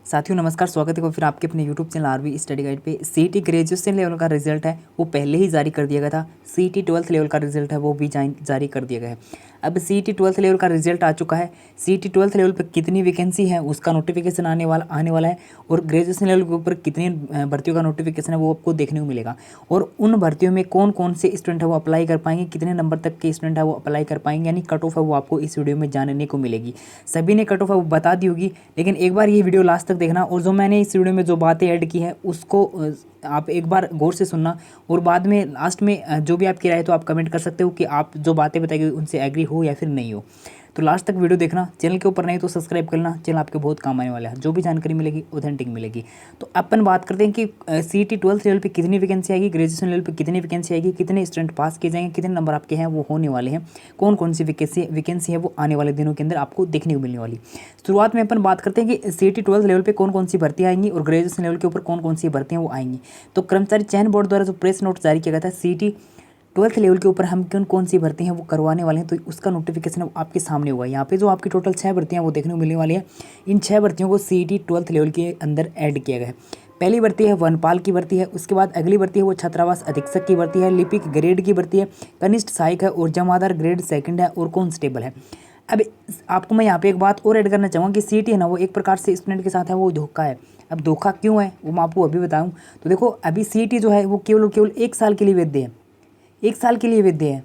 साथियों नमस्कार, स्वागत है फिर आपके अपने YouTube channel RV study guide पे। सीईटी ग्रेजुएशन लेवल का रिजल्ट है वो पहले ही जारी कर दिया गया था। सीईटी 12th लेवल का रिजल्ट है वो भी जारी कर दिया गया है। अब सीईटी 12th लेवल का रिजल्ट आ चुका है। सीईटी 12th लेवल पर कितनी वैकेंसी है उसका नोटिफिकेशन आने वाला है, और ग्रेजुएशन लेवल के ऊपर कितनी भर्तियों का नोटिफिकेशन है वो आपको देखने को मिलेगा। और उन भर्तियों में कौन कौन से स्टूडेंट है वो अप्लाई कर पाएंगे, कितने नंबर तक के स्टूडेंट है वो अप्लाई कर पाएंगे, यानी कट ऑफ है वो आपको इस वीडियो में जानने को मिलेगी। सभी ने कट ऑफ है वो बता दी होगी, लेकिन एक बार ये वीडियो लास्ट तक देखना, और जो मैंने इस वीडियो में जो बातें ऐड की हैं उसको आप एक बार गौर से सुनना, और बाद में लास्ट में जो भी आपकी राय है तो आप कमेंट कर सकते हो कि आप जो बातें बताएंगे उनसे एग्री हो या फिर नहीं हो। तो लास्ट तक वीडियो देखना, चैनल के ऊपर नहीं तो सब्सक्राइब करना, चैनल आपके बहुत काम आने वाला है, जो भी जानकारी मिलेगी ऑथेंटिक मिलेगी। तो अपन बात करते हैं कि सीईटी 12th लेवल पे कितनी वैकेंसी आएगी, ग्रेजुएशन लेवल पे कितनी वैकेंसी आएगी, कितने स्टूडेंट पास किए जाएंगे, कितने नंबर आपके हैं वो होने वाले हैं, कौन कौन सी वैकेंसी है वो आने वाले दिनों के अंदर आपको देखने को मिलने वाली। शुरुआत में अपन बात करते हैं कि सीईटी 12th लेवल पे कौन कौन सी भर्तियाँ आएंगी और ग्रेजुएशन लेवल के ऊपर कौन कौन सी भर्तियाँ वो आएंगी। तो कर्मचारी चयन बोर्ड द्वारा जो प्रेस नोट जारी किया गया था सीईटी 12th लेवल के ऊपर हम कौन सी भर्ती हैं वो करवाने वाले हैं, तो उसका नोटिफिकेशन आपके सामने होगा। यहाँ पे जो आपकी टोटल 6 भर्तियाँ वो देखने को मिलने वाली है। इन 6 भर्तियों को सीईटी 12th लेवल के अंदर ऐड किया गया है। पहली भर्ती है वनपाल की भर्ती है, उसके बाद अगली भर्ती है वो छात्रावास अधीक्षक की भर्ती है, लिपिक ग्रेड की भर्ती है, कनिष्ठ सहायक है, और जमादार ग्रेड 2 है, और कांस्टेबल है। अब आपको मैं यहाँ पे एक बात और ऐड करना चाहूँगा कि सीईटी है ना वो एक प्रकार से स्टूडेंट के साथ है वो धोखा है। अब धोखा क्यों है वो मैं आपको अभी बताऊँ। तो देखो, अभी सीईटी जो है वो केवल 1 साल के लिए वैध है, 1 साल के लिए वैध है।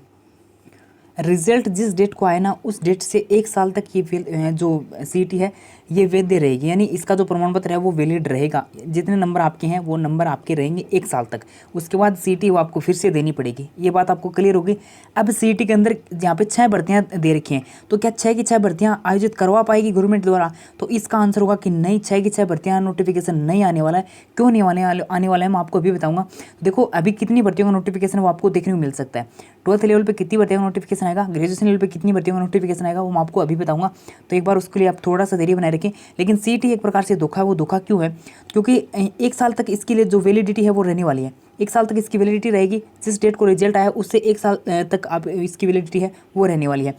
रिजल्ट जिस डेट को आए ना उस डेट से 1 साल तक ये जो सीईटी है ये वैध रहेगी, यानी इसका जो प्रमाण पत्र है वो वैलिड रहेगा। जितने नंबर आपके हैं वो नंबर आपके रहेंगे 1 साल तक। उसके बाद सीईटी वो आपको फिर से देनी पड़ेगी। ये बात आपको क्लियर होगी। अब सीईटी के अंदर यहाँ पे 6 भर्तियाँ दे रखी हैं, तो क्या 6 की 6 भर्तियाँ आयोजित करवा पाएगी गवर्नमेंट द्वारा? तो इसका आंसर होगा कि नहीं, 6 की 6 भर्तियाँ नोटिफिकेशन नहीं आने वाला है। क्यों नहीं आने वाला है मैं आपको अभी बताऊँगा। तो देखो, अभी कितनी भर्तियों का नोटिफिकेशन वो आपको देखने को मिल सकता है। 12th लेवल पे कितनी भर्तियों का नोटिफिकेशन आएगा, ग्रेजुएशन लेवल पे कितनी भर्तियों का नोटिफिकेशन आएगा वो मैं आपको अभी बताऊंगा। तो एक बार उसके लिए आप थोड़ा सा धैर्य बनाए रखें। लेकिन सीईटी एक प्रकार से धोखा है। वो धोखा क्यों है? क्योंकि 1 साल तक इसके लिए जो वैलिडिटी है वो रहने वाली है। 1 साल तक इसकी वैलिडिटी रहेगी। जिस डेट को रिजल्ट आया उससे 1 साल तक आप इसकी वैलिडिटी है वो रहने वाली है।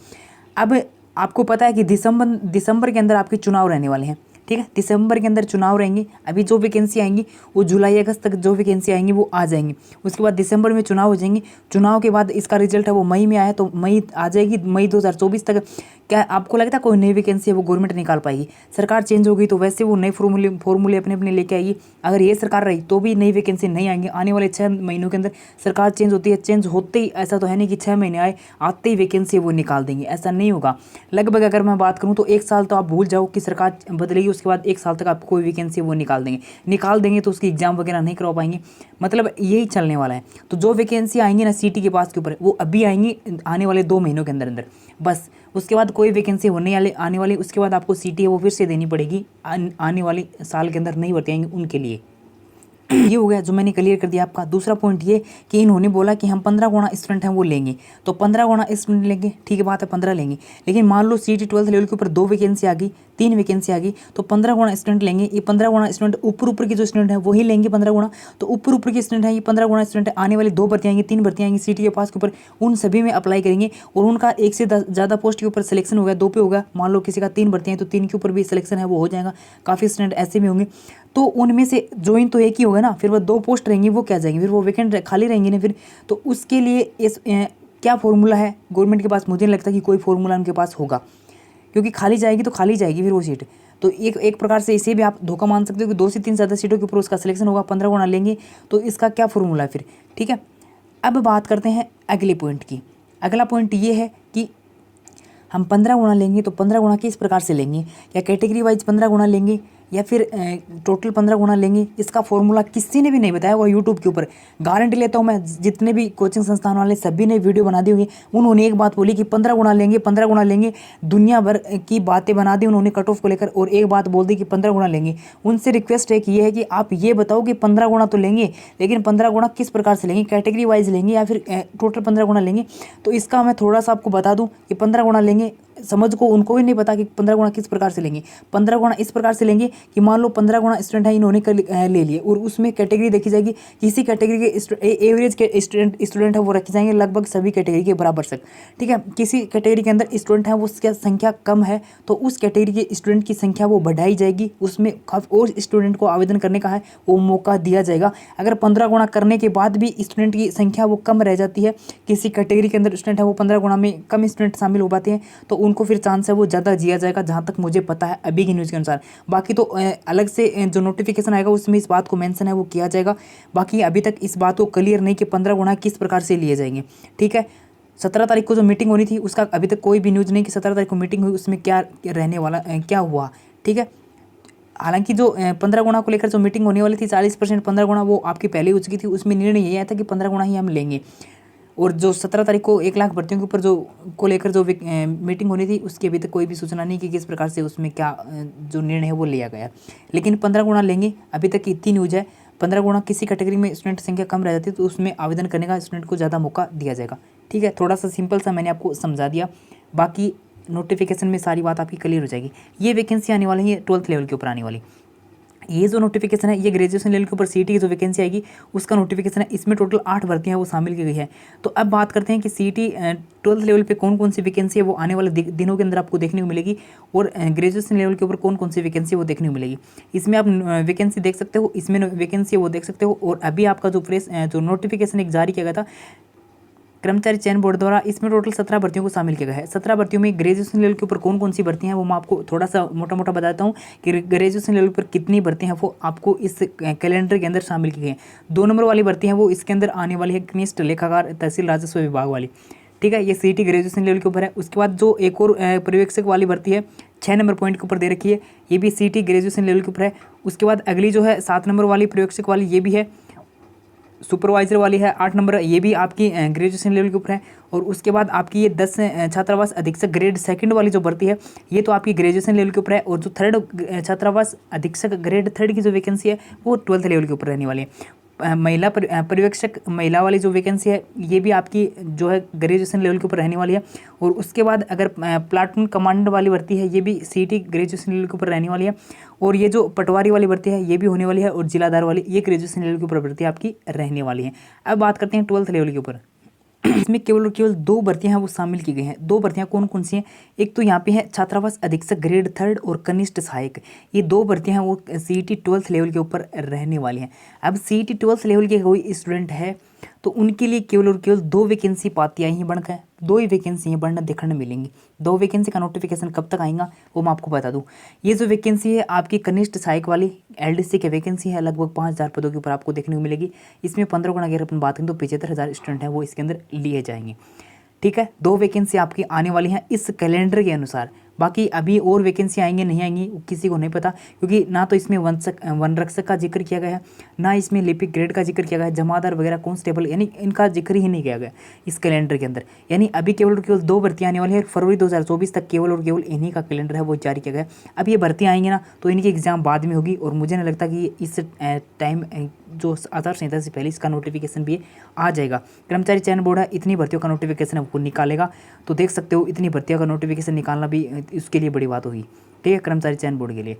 अब आपको पता है कि दिसंबर के अंदर आपके चुनाव रहने वाले हैं, ठीक है। दिसंबर के अंदर चुनाव रहेंगे। अभी जो वैकेंसी आएंगी वो जुलाई अगस्त तक जो वैकेंसी आएंगी वो आ जाएंगी। उसके बाद दिसंबर में चुनाव हो जाएंगे। चुनाव के बाद इसका रिजल्ट है वो मई में आया, तो मई आ जाएगी, मई 2024 तक। क्या आपको लगता है कोई नई वैकेंसी है वो गवर्नमेंट निकाल पाएगी? सरकार चेंज होगी तो वैसे वो नए फॉर्मूले अपने अपने लेके आएगी। अगर ये सरकार रही तो भी नई वैकेंसी नहीं आएंगी। आने वाले 6 महीनों के अंदर सरकार चेंज होती है। चेंज होते ही ऐसा तो है नहीं कि 6 महीने आए आते ही वैकेंसी वो निकाल देंगे, ऐसा नहीं होगा। लगभग अगर मैं बात करूँ तो 1 साल तो आप भूल जाओ कि सरकार बदलेगी, उसके बाद 1 साल तक आपको कोई वैकेंसी वो निकाल देंगे तो उसकी एग्जाम वगैरह नहीं करवा पाएंगे। मतलब यही चलने वाला है। तो जो वैकेंसी आएंगी ना सीईटी के पास के ऊपर वो अभी आएंगी आने वाले 2 महीनों के अंदर बस। उसके बाद कोई वैकेंसी होने आने वाली, उसके बाद आपको सीईटी है वो फिर से देनी पड़ेगी। आने वाले साल के अंदर नहीं भर्ती आएंगी उनके लिए। ये हो गया जो मैंने क्लियर कर दिया आपका। दूसरा पॉइंट ये कि इन्होंने बोला कि हम 15 गुना स्टूडेंट हैं वो लेंगे, तो 15 गुना स्टूडेंट लेंगे, ठीक है, बात है 15 लेंगे। लेकिन मान लो सीईटी 12th लेवल के ऊपर 2 वैकेंसी आ गई, 3 वैकेंसी आ गई, तो 15 गुना स्टूडेंट लेंगे। ये 15 गुना स्टूडेंट ऊपर के जो स्टूडेंट है वही लेंगे 15 गुना। तो ऊपर के स्टूडेंट है ये 15 गुना स्टूडेंट आने वाली 2 भर्तियाँ आएंगी, 3 भर्तियाँ आएंगी सीईटी के पास के ऊपर, उन सभी में अप्लाई करेंगे। और उनका 1 से ज़्यादा पोस्ट के ऊपर सिलेक्शन हो गया, 2 पे होगा। मान लो किसी का 3 भर्तियाँ हैं तो 3 के ऊपर भी सिलेक्शन है वो हो जाएगा। काफ़ी स्टूडेंट ऐसे में होंगे, तो उनमें से ज्वाइन तो एक ही होगा ना, फिर वो 2 पोस्ट रहेंगी वो क्या जाएंगी, फिर वो वैकेंट खाली रहेंगी ना फिर। तो उसके लिए इस क्या फॉर्मूला है गवर्नमेंट के पास? मुझे नहीं लगता कि कोई फॉर्मूला उनके पास होगा, क्योंकि खाली जाएगी तो खाली जाएगी फिर वो सीट। तो एक प्रकार से इसे भी आप धोखा मान सकते हो कि 2 से 3 ज़्यादा सीटों के ऊपर उसका सिलेक्शन होगा, 15 गुना लेंगे, तो इसका क्या फॉर्मूला है फिर, ठीक है। अब बात करते हैं अगले पॉइंट की। अगला पॉइंट ये है कि हम 15 गुना लेंगे तो 15 गुना किस प्रकार से लेंगे, या कैटेगरी वाइज 15 गुना लेंगे या फिर टोटल 15 गुना लेंगे, इसका फॉर्मूला किसी ने भी नहीं बताया हुआ यूट्यूब के ऊपर। गारंटी लेता हूँ मैं, जितने भी कोचिंग संस्थान वाले सभी ने वीडियो बना दी होगी, उन्होंने एक बात बोली कि 15 गुना लेंगे, 15 गुना लेंगे। दुनिया भर की बातें बना दी उन्होंने कट ऑफ को लेकर, और एक बात बोल दी कि 15 गुना लेंगे। उनसे रिक्वेस्ट है कि ये है कि आप ये बताओ कि 15 गुना तो लेंगे, लेकिन 15 गुना किस प्रकार से लेंगे, कैटेगरी वाइज लेंगे या फिर टोटल 15 गुना लेंगे। तो इसका मैं थोड़ा सा आपको बता दूँ कि 15 गुना लेंगे समझ को उनको भी नहीं पता कि 15 गुणा किस प्रकार से लेंगे। 15 गुणा इस प्रकार से लेंगे कि मान लो 15 गुणा स्टूडेंट है इन्होंने ले लिए और उसमें कैटेगरी देखी जाएगी, किसी कैटेगरी के एवरेज के स्टूडेंट है वो रखे जाएंगे लगभग सभी कैटेगरी के बराबर तक, ठीक है। किसी कैटेगरी के अंदर स्टूडेंट है वो उसकी संख्या कम है तो उस कैटेगरी के स्टूडेंट की संख्या वो बढ़ाई जाएगी, उसमें और स्टूडेंट को आवेदन करने का है वो मौका दिया जाएगा। अगर 15 गुणा करने के बाद भी स्टूडेंट की संख्या वो कम रह जाती है, किसी कैटेगरी के अंदर स्टूडेंट है वो 15 गुणा में कम स्टूडेंट शामिल हो पाते हैं, तो उनको फिर चांस है वो ज़्यादा दिया जाएगा, जहाँ तक मुझे पता है अभी की न्यूज़ के अनुसार। बाकी तो अलग से जो नोटिफिकेशन आएगा उसमें इस बात को मेंशन है वो किया जाएगा। बाकी अभी तक इस बात को क्लियर नहीं कि 15 गुणा किस प्रकार से लिए जाएंगे, ठीक है। 17 तारीख को जो मीटिंग होनी थी उसका अभी तक कोई भी न्यूज़ नहीं कि 17 तारीख को मीटिंग हुई उसमें क्या रहने वाला क्या हुआ, ठीक है। हालांकि जो 15 गुणा को लेकर जो मीटिंग होने वाली थी 40% 15 गुणा वो आपकी पहले हो चुकी थी, उसमें निर्णय यही आया था कि 15 गुणा ही हम लेंगे। और जो 17 तारीख को 1 लाख भर्तियों के ऊपर जो को लेकर जो मीटिंग होनी थी उसकी अभी तक कोई भी सूचना नहीं कि किस प्रकार से उसमें क्या जो निर्णय है वो लिया गया। लेकिन 15 गुणा लेंगे, अभी तक की इतनी न्यूज़ है। 15 गुणा किसी कैटेगरी में स्टूडेंट संख्या कम रह जाती है तो उसमें आवेदन करने का स्टूडेंट को ज़्यादा मौका दिया जाएगा, ठीक है। थोड़ा सा सिंपल सा मैंने आपको समझा दिया, बाकी नोटिफिकेशन में सारी बात आपकी क्लियर हो जाएगी। ये वैकेंसी आने वाली है 12th लेवल के ऊपर आने वाली। ये जो नोटिफिकेशन है ये ग्रेजुएशन लेवल के ऊपर सीईटी की जो वैकेंसी आएगी उसका नोटिफिकेशन है, इसमें टोटल 8 भर्तियां वो शामिल की गई है। तो अब बात करते हैं कि सीईटी 12th लेवल पे कौन कौन सी वैकेंसी है वो आने वाले दिनों के अंदर आपको देखने को मिलेगी, और ग्रेजुएशन लेवल के ऊपर कौन कौन सी वैकेंसी वो देखने को मिलेगी। इसमें आप वैकेंसी देख सकते हो, इसमें वैकेंसी वो देख सकते हो। और अभी आपका जो जो नोटिफिकेशन एक जारी किया गया था कर्मचारी चयन बोर्ड द्वारा, इसमें टोटल 17 भर्तियों को शामिल किया गया है। 17 भर्तियों में ग्रेजुएशन लेवल के ऊपर कौन कौन सी भर्तियां हैं वो मैं आपको थोड़ा सा मोटा मोटा बताता हूं कि ग्रेजुएशन लेवल पर कितनी भर्तियां हैं वो आपको इस कैलेंडर के अंदर शामिल की गई हैं। 2 नंबर वाली भर्ती है वो इसके अंदर आने वाली है कनिष्ठ लेखाकार तहसील राजस्व विभाग वाली, ठीक है। ये सीईटी ग्रेजुएशन लेवल के ऊपर है। उसके बाद जो एक और पर्यवेक्षक वाली भर्ती है 6 नंबर पॉइंट के ऊपर दे रखी है, ये भी सीईटी ग्रेजुएशन लेवल के ऊपर है। उसके बाद अगली जो है 7 नंबर वाली पर्यवेक्षक वाली ये भी है, सुपरवाइजर वाली है 8 नंबर, ये भी आपकी ग्रेजुएशन लेवल के ऊपर है। और उसके बाद आपकी ये 10 छात्रावास अधीक्षक ग्रेड सेकंड वाली जो भर्ती है ये तो आपकी ग्रेजुएशन लेवल के ऊपर है। और जो 3rd छात्रावास अधीक्षक ग्रेड 3rd की जो वैकेंसी है वो 12th लेवल के ऊपर रहने वाली है। महिला पर्यवेक्षक महिला वाली जो वैकेंसी है ये भी आपकी जो है ग्रेजुएशन लेवल के ऊपर रहने वाली है। और उसके बाद अगर प्लाटून कमांडर वाली भर्ती है ये भी सीईटी ग्रेजुएशन लेवल के ऊपर रहने वाली है। और ये जो पटवारी वाली भर्ती है ये भी होने वाली है। और जिलाधार वाली ये ग्रेजुएशन लेवल के ऊपर भर्ती आपकी रहने वाली है। अब बात करते हैं 12th लेवल के ऊपर। इसमें केवल और केवल 2 भर्तियां हैं वो शामिल की गई हैं। 2 भर्तियां कौन कौन सी हैं, एक तो यहाँ पे है छात्रावास अधीक्षक ग्रेड 3rd और कनिष्ठ सहायक। ये 2 भर्तियां हैं वो सीईटी 12th लेवल के ऊपर रहने वाली हैं। अब सीईटी 12th लेवल के कोई स्टूडेंट है तो उनके लिए केवल और केवल 2 वैकेंसी पातियाँ ही बढ़कर 2 ही वैकेंसी बढ़ना देखने मिलेंगी। 2 वैकेंसी का नोटिफिकेशन कब तक आएगा वो मैं आपको बता दूं। ये जो वैकेंसी है आपकी कनिष्ठ सहायक वाली एलडीसी की वैकेंसी है, लगभग 5000 पदों के ऊपर आपको देखने को मिलेगी। इसमें 15 गुना अगर अपन बात करें तो 75,000 स्टूडेंट है वो इसके अंदर लिए जाएंगे, ठीक है। 2 वैकेंसी आपकी आने वाली हैं इस कैलेंडर के अनुसार। बाकी अभी और वैकेंसी आएंगे नहीं आएंगी किसी को नहीं पता, क्योंकि ना तो इसमें वन रक्षक का जिक्र किया गया है, ना इसमें लिपिक ग्रेड का जिक्र किया गया है, जमादार वगैरह कांस्टेबल यानी इनका जिक्र ही नहीं किया गया इस कैलेंडर के अंदर। यानी अभी केवल और केवल 2 भर्तियाँ आने वाली है। फरवरी 2024 तक केवल और केवल इन्हीं का कैलेंडर है वो जारी किया गया है। अब ये भर्तियाँ आएंगी ना तो इनकी एग्जाम बाद में होगी, और मुझे नहीं लगता कि इस टाइम जो आचार संहिता से पहले इसका नोटिफिकेशन भी आ जाएगा। कर्मचारी चयन बोर्ड है इतनी भर्तियों का नोटिफिकेशन वो निकालेगा, तो देख सकते हो इतनी भर्तियों का नोटिफिकेशन निकालना भी इसके लिए बड़ी बात होगी, ठीक है, कर्मचारी चयन बोर्ड के लिए,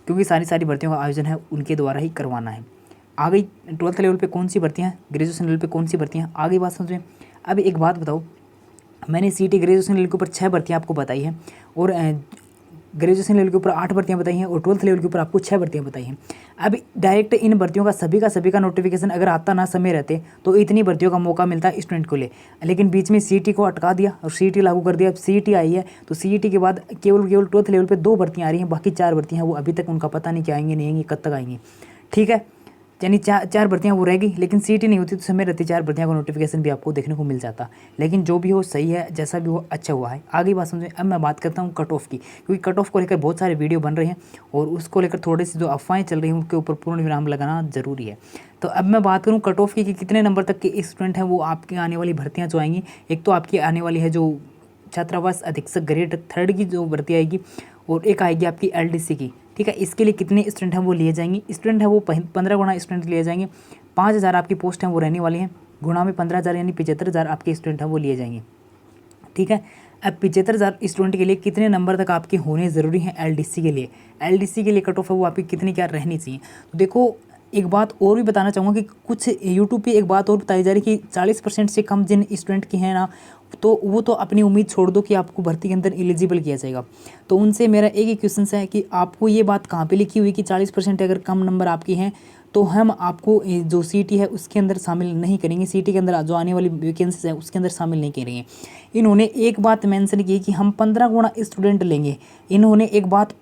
क्योंकि सारी भर्तियों का आयोजन है उनके द्वारा ही करवाना है। आ गई 12th लेवल पे कौन सी भर्तियाँ, ग्रेजुएशन लेवल पे कौन सी भर्तियाँ, आ गई बात समझ में। अब एक बात बताओ, मैंने सीईटी ग्रेजुएशन लेवल के ऊपर 6 भर्तियाँ आपको बताई हैं, और ग्रेजुएशन लेवल के ऊपर 8 भर्तियाँ बताई हैं, और 12th लेवल के ऊपर आपको 6 भर्तियाँ बताई हैं। अब डायरेक्ट इन भर्तियों का सभी का नोटिफिकेशन अगर आता ना समय रहते तो इतनी भर्तियों का मौका मिलता है स्टूडेंट को ले, लेकिन बीच में सीईटी को अटका दिया और सीईटी लागू कर दिया। अब सीईटी आई है तो सीईटी के बाद केवल 12th लेवल पर 2 भर्तियाँ आ रही हैं, बाकी 4 भर्तियाँ वो अभी तक उनका पता नहीं कि आएंगी नहीं आएंगी, कब तक आएंगी, ठीक है। यानी 4 भर्तियाँ वो रहेगी, लेकिन सीईटी नहीं होती तो समय रहती 4 भर्तियाँ का नोटिफिकेशन भी आपको देखने को मिल जाता। लेकिन जो भी हो सही है, जैसा भी हो अच्छा हुआ है। आगे बात समझें। अब मैं बात करता हूँ कट ऑफ की, क्योंकि कट ऑफ को लेकर बहुत सारे वीडियो बन रहे हैं और उसको लेकर थोड़ी सी जो अफवाहें चल रही हैं उनके ऊपर पूर्ण विराम लगाना जरूरी है। तो अब मैं बात करूँ कट ऑफ की कि कितने नंबर तक के स्टूडेंट हैं वो आपकी आने वाली भर्तियाँ जो आएंगी। एक तो आपकी आने वाली है जो छात्रावास अधीक्षक ग्रेड 3rd की जो भर्ती आएगी, और एक आएगी आपकी एलडीसी की, ठीक है। इसके लिए कितने स्टूडेंट हैं वो लिए जाएंगे, स्टूडेंट है वो 15 गुना स्टूडेंट लिए जाएंगे। 5000 आपकी पोस्ट हैं वो रहने वाली हैं, गुणा में 15,000 यानी 75,000 आपके स्टूडेंट हैं वो लिए जाएंगे, ठीक है। अब 75,000 स्टूडेंट के लिए कितने नंबर तक आपके होने ज़रूरी हैं एलडीसी के लिए? एलडीसी के लिए कट ऑफ है वो आपकी कितनी क्या रहनी चाहिए? तो देखो, एक बात और भी बताना चाहूँगा कि कुछ यूट्यूब पे एक बात और बताई जा रही है कि 40% से कम जिन स्टूडेंट की हैं ना, तो वो तो अपनी उम्मीद छोड़ दो कि आपको भर्ती के अंदर एलिजिबल किया जाएगा। तो उनसे मेरा एक ही क्वेश्चन है कि आपको ये बात कहाँ पे लिखी हुई कि 40% अगर कम नंबर आपके हैं तो हम आपको जो सीटी है उसके अंदर शामिल नहीं करेंगे, सीटी के अंदर जो आने वाली वैकेंसीज है उसके अंदर शामिल नहीं करेंगे। इन्होंने एक बात मेंशन की कि हम 15 गुना स्टूडेंट लेंगे। इन्होंने एक बात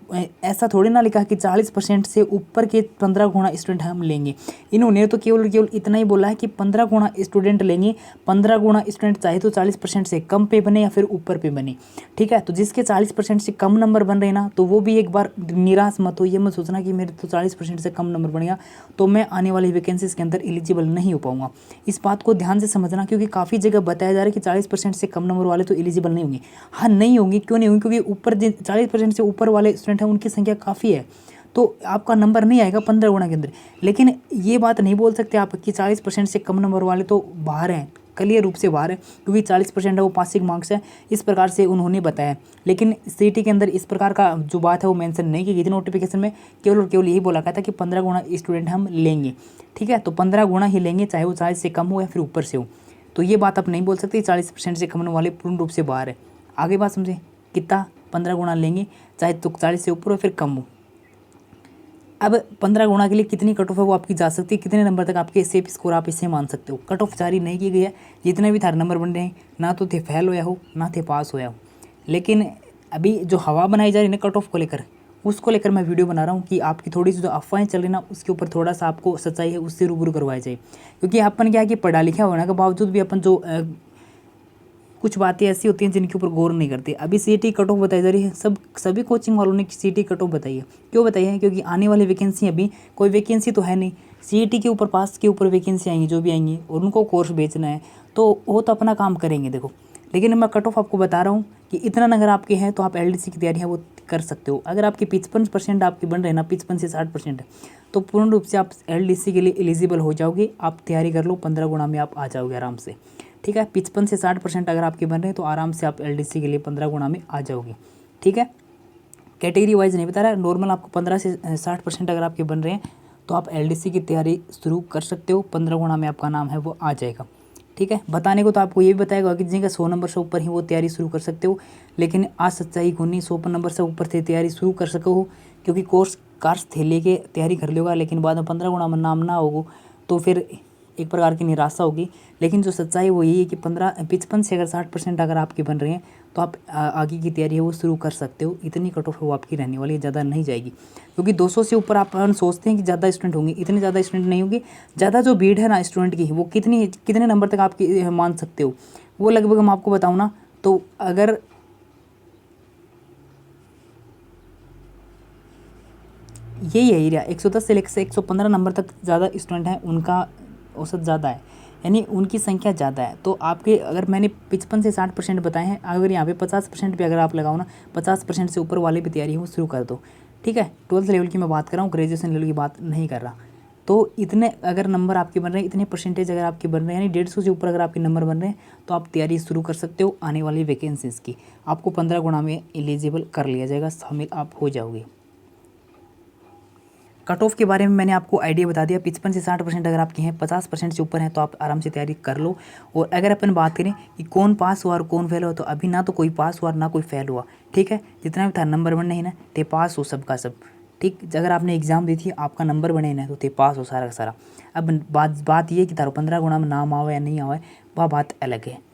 ऐसा थोड़ी ना लिखा कि 40% से ऊपर के 15 गुना स्टूडेंट हम लेंगे। इन्होंने तो केवल इतना ही बोला है कि 15 गुना स्टूडेंट लेंगे। 15 गुना स्टूडेंट चाहे तो 40% से कम पे बने या फिर ऊपर पे बने, ठीक है। तो जिसके 40% से कम नंबर बन रहे हैं ना, तो वो भी एक बार निराश मत हो, ये मत सोचना कि मेरे तो 40% से कम नंबर बन गया तो मैं आने वाली वैकेंसीज के अंदर एलिजिबल नहीं हो पाऊंगा। इस बात को ध्यान से समझना, क्योंकि काफ़ी जगह बताया जा रहा है कि 40% से कम नंबर वाले तो एलिजिबल नहीं होंगे। हाँ, नहीं होंगे, क्यों नहीं होंगे? क्योंकि ऊपर 40% से ऊपर वाले स्टूडेंट हैं उनकी संख्या काफ़ी है, तो आपका नंबर नहीं आएगा 15 गुना के अंदर। लेकिन ये बात नहीं बोल सकते आप कि 40% से कम नंबर वाले तो बाहर हैं, क्लियर रूप से बाहर है, क्योंकि 40% है वो पासिंग मार्क्स है, इस प्रकार से उन्होंने बताया। लेकिन सीटी के अंदर इस प्रकार का जो बात है वो मेंशन नहीं की गई थी नोटिफिकेशन में। केवल और केवल यही बोला गया था कि 15 गुना स्टूडेंट हम लेंगे, ठीक है। तो 15 गुना ही लेंगे, चाहे वो 40 से कम हो या फिर ऊपर से हो। तो ये बात आप नहीं बोल सकते 40% से कम वाले पूर्ण रूप से बाहर है। आगे बात समझे, कितना 15 गुना लेंगे, चाहे तो 40 से ऊपर हो फिर कम हो। अब 15 गुना के लिए कितनी कट ऑफ है वो आपकी जा सकती है, कितने नंबर तक आपके सेफ स्कोर आप इसे मान सकते हो। कट ऑफ जारी नहीं की गई है, जितने भी थारे नंबर बन रहे हैं ना तो थे फेल होया हो ना थे पास होया हो। लेकिन अभी जो हवा बनाई जा रही है ना कट ऑफ को लेकर, उसको लेकर मैं वीडियो बना रहा हूँ कि आपकी थोड़ी सी जो अफवाहें चल रही ना उसके ऊपर थोड़ा सा आपको सच्चाई है उससे रूबरू करवाया जाए। क्योंकि अपन क्या है कि पढ़ा लिखा होने के बावजूद भी अपन जो कुछ बातें ऐसी होती हैं जिनके ऊपर गौर नहीं करते। अभी सीटी कट ऑफ बताई जा रही है, सभी कोचिंग वालों ने सीटी कट ऑफ बताई है। क्यों बताई है? क्योंकि आने वाली वैकेंसी, अभी कोई वैकेंसी तो है नहीं, सीटी के ऊपर पास के ऊपर वैकेंसी आएंगी जो भी आएंगी और उनको कोर्स बेचना है, तो वो तो अपना काम करेंगे। देखो, लेकिन मैं कट ऑफ आपको बता रहा हूँ कि इतना अगर आपके हैं तो आप एलडीसी की तैयारी है वो कर सकते हो। अगर आपके 55% आपके बन रहे हैं ना, 55 से 60%, तो पूर्ण रूप से आप एलडीसी के लिए एलिजिबल हो जाओगे। आप तैयारी कर लो, 15 गुना में आप आ जाओगे आराम से, ठीक है। 55 से 60% अगर आपके बन रहे हैं तो आराम से आप एलडीसी के लिए 15 गुना में आ जाओगे, ठीक है। कैटेगरी वाइज नहीं बता रहा है, नॉर्मल आपको 15 से 60% अगर आपके बन रहे हैं तो आप एलडीसी की तैयारी शुरू कर सकते हो। 15 गुना में आपका नाम है वो आ जाएगा, ठीक है। बताने को तो आपको ये भी बताएगा कि जिनका 100 नंबर से ऊपर ही वो तैयारी शुरू कर सकते हो, लेकिन आज सच्चाई को नहीं, 100 नंबर से ऊपर से तैयारी शुरू कर सको, क्योंकि कार्स थे लेके तैयारी कर लोगा, लेकिन बाद में 15 गुना में नाम ना होगो तो फिर एक प्रकार की निराशा होगी। लेकिन जो सच्चाई वो यही है कि 55 से अगर 60% अगर आपके बन रहे हैं तो आप आगे की तैयारी है वो शुरू कर सकते हो। इतनी कट ऑफ वो आपकी रहने वाली है, ज़्यादा नहीं जाएगी, क्योंकि 200 से ऊपर आप सोचते हैं कि ज़्यादा स्टूडेंट होंगे, इतने ज़्यादा स्टूडेंट नहीं होंगे। ज़्यादा जो भीड़ है ना स्टूडेंट की, वो कितने नंबर तक आपकी मान सकते हो, वो लगभग हम आपको बताऊँ ना, तो अगर यही है एरिया 110 से लेकर 115 नंबर तक ज़्यादा स्टूडेंट हैं, उनका औसत ज़्यादा है, यानी उनकी संख्या ज़्यादा है। तो आपके अगर मैंने 55 से 60% बताए हैं, अगर यहाँ पे 50% भी अगर आप लगाओ ना, 50% से ऊपर वाले भी तैयारी है वो शुरू कर दो, ठीक है। 12th लेवल की मैं बात कर रहा हूँ, ग्रेजुएशन लेवल की बात नहीं कर रहा। तो इतने अगर नंबर आपके बन रहे हैं, इतने परसेंटेज अगर आपके बन रहे हैं, यानी 150 से ऊपर अगर आपके नंबर बन रहे हैं, तो आप तैयारी शुरू कर सकते हो आने वाली वैकेंसीज़ की। आपको 15 गुना में एलिजिबल कर लिया जाएगा, शामिल आप हो जाओगे। कट ऑफ के बारे में मैंने आपको आइडिया बता दिया। 55 से 60% अगर आपके हैं, 50% से ऊपर हैं तो आप आराम से तैयारी कर लो। और अगर अपन बात करें कि कौन पास हुआ और कौन फेल हुआ, तो अभी ना तो कोई पास हुआ ना कोई फेल हुआ, ठीक है। जितना भी था नंबर बनने ही ना, ते पास हो सबका सब, ठीक। अगर आपने एग्जाम दी थी, आपका नंबर बने ना, तो ते पास हो सारा का सारा। अब बात ये कि तारो 15 गुना में नाम आवे या नहीं आवे, वह बात अलग है।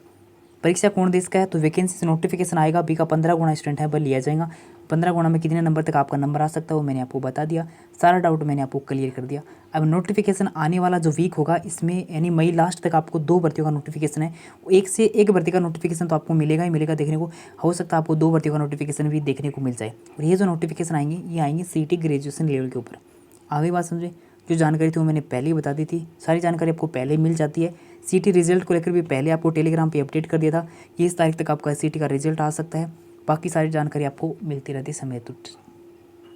परीक्षा कौन देश का है, तो वैकेंसी से नोटिफिकेशन आएगा, बी का 15 गुना स्टूडेंट है वह लिया जाएगा। 15 गुना में कितने नंबर तक आपका नंबर आ सकता है वो मैंने आपको बता दिया, सारा डाउट मैंने आपको क्लियर कर दिया। अब नोटिफिकेशन आने वाला जो वीक होगा, इसमें यानी मई लास्ट तक आपको 2 भर्तियों का नोटिफिकेशन है। एक से एक भर्ती का नोटिफिकेशन तो आपको मिलेगा ही मिलेगा देखने को, हो सकता है आपको 2 भर्तियों का नोटिफिकेशन भी देखने को मिल जाए। और ये जो नोटिफिकेशन आएंगे, ये आएंगे सीटी ग्रेजुएशन लेवल के ऊपर। आगे बात समझे, जो जानकारी थी वो मैंने पहले ही बता दी थी, सारी जानकारी आपको पहले ही मिल जाती है। सीटी रिजल्ट को लेकर भी पहले आपको टेलीग्राम पे अपडेट कर दिया था कि इस तारीख तक आपका सीटी का रिजल्ट आ सकता है। बाकी सारी जानकारी आपको मिलती रहती है समय